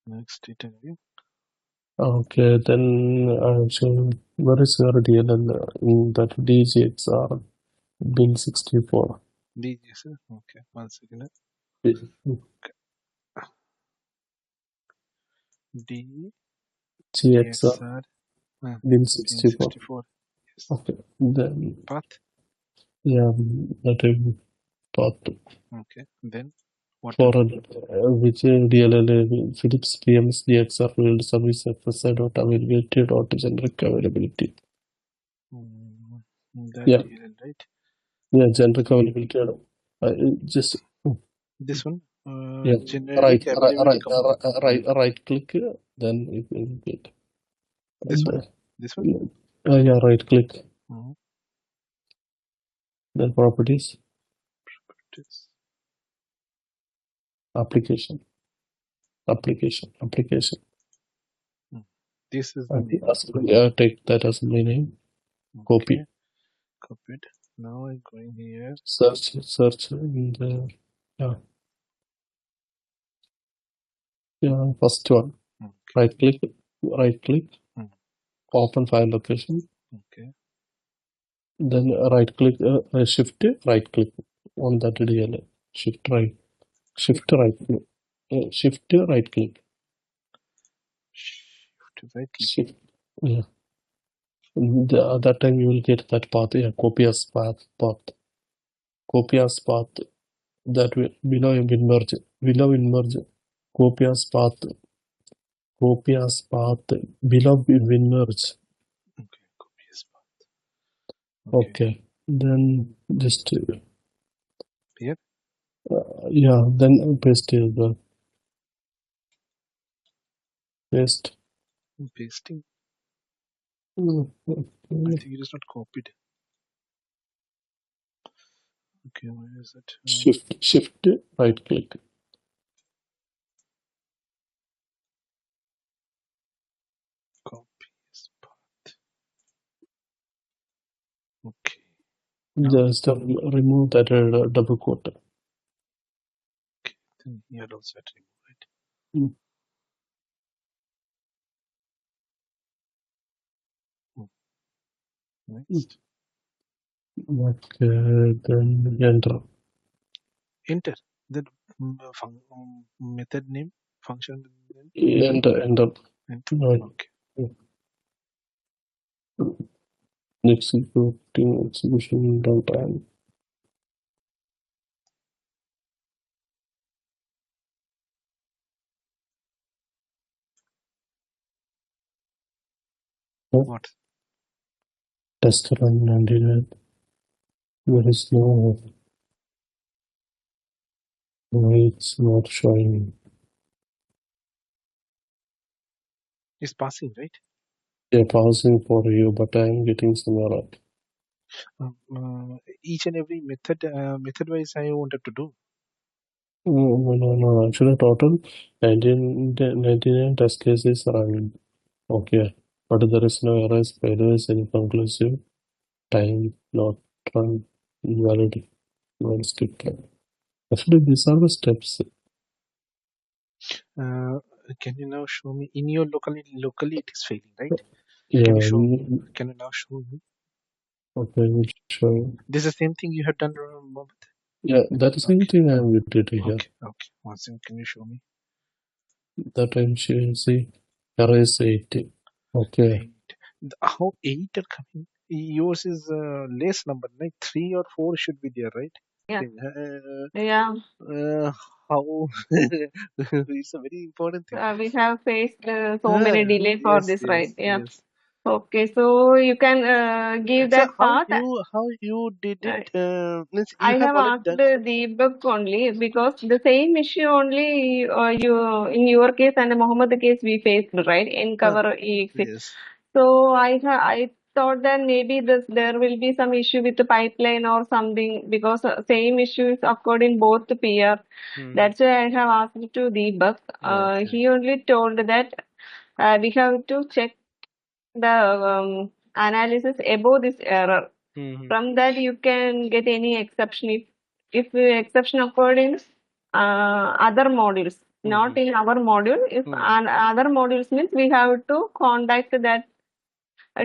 Next interview. Okay, then so where is your DLL in that DGXR bin 64? DJ, sir. Okay, 1 second. D GXR DXR bin bin 64. 64. Yes. Okay, then Path. yeah, that is part Okay. Then what to for do? which DLL Philips PMS DXR field service FSI dot availability dot generic availability. That Yeah, DLL, right? yeah, generic availability. Just This one. yeah, Generic availability. right click, then it will get. This one. And, This one. yeah, right click, Mm-hmm. then properties, This. application. This is the name. Yeah, take that as my name. Copy. Okay. Copied. Now I'm going here. Search in the yeah first one. Okay. Right click, open file location. Okay. Then right click, shift right click on that DLL. Shift right click. Shift right click. Shift right click. Shift. Yeah. That time you will get that path. Yeah, copy as path. Copy as path. That will below in merge. Copy as path. Copy as path. Below in merge. Okay. Copy as path. Okay. Then just Here. yeah. Then paste the paste. Pasting. Okay. I think it is not copied. Okay, where is it? Shift right click. Copy as path. Okay. Now, Just remove that double quote. okay. Then here also at remove it. Mm. Next. Okay, then enter. Enter. Then method name, function name. Enter. Enter. Right. Okay. Execution downtime. What? Test run and there is no. It's not showing. It's passing, right? Yeah, pausing for you, but I'm getting some error. Each and every method wise I wanted to do. No. Actually, total 99 test cases are running. Okay, but there is no errors. Failure is inconclusive. Time not run invalid. One step. Actually, these are the steps. Can you now show me in your locally it is failing, right? Yeah. Can you now show me? Okay, we'll show you. This is the same thing you have done, Mohammed? Yeah, that is the same thing I did here. Okay. One second, can you show me? That time she see error is 8. Okay. How 8 are coming? Yours is less number, like 3 or 4 should be there, right? Yeah. Yeah. How? It's a very important thing. We have faced so many delay for this, right? Yeah. Yes. Okay, so you can give So that path. how you did it? Means you I have have already asked done. the book only because the same issue only you in your case and Mohammed case we faced, right? In cover EXE. Yes. So I thought that maybe there will be some issue with the pipeline or something because same issues occurred in both the PR. That's why I have asked to debug. He only told that we have to check the analysis above this error. From that you can get any exception if exception occurred in other modules. not in our module. If other modules means we have to contact that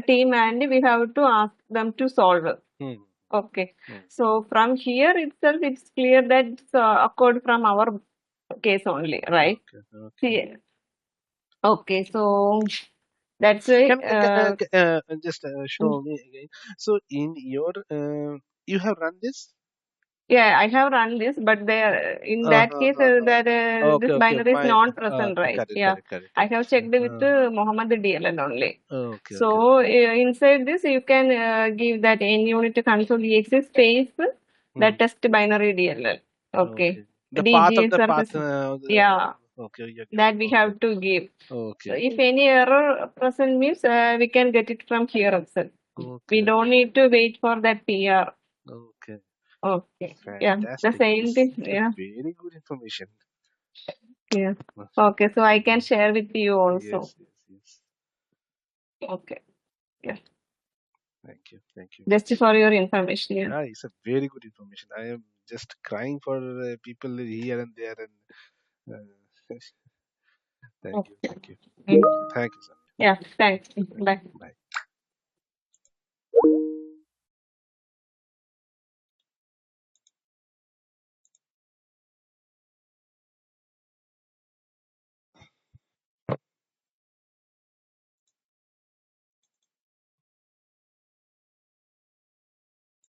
team and we have to ask them to solve. Okay. So from here itself, it's clear that it's occurred from our case only, right? See, okay. So that's why. Just show me again. So in your you have run this? Yeah, I have run this, but there in that case that Okay, this okay. binary is My not present, right? correct, Yeah, correct, correct, I correct. have checked with Mohammed DLL only. Okay, okay, So okay. inside this, you can give that n unit console exe space the test binary DLL. Okay, The path of DGA the path. service. Yeah, Okay, you get. that we have to give. So Okay. if any error present means we can get it from here itself. We Okay. don't need to wait for that PR. Okay. Okay. Yeah. The Fantastic. same This thing. is a Yeah. very good information. Yeah. Okay. So I can Mhm. share with you also. Yes, yes, yes. Okay. Yeah. Thank you. Thank you. Just for your information. Yeah. Yeah, it's a very good information. I am just crying for people here and there, and thank you, Okay. thank you, Mm. thank you, sir. Yeah. Thanks. Thank Bye. you. Bye.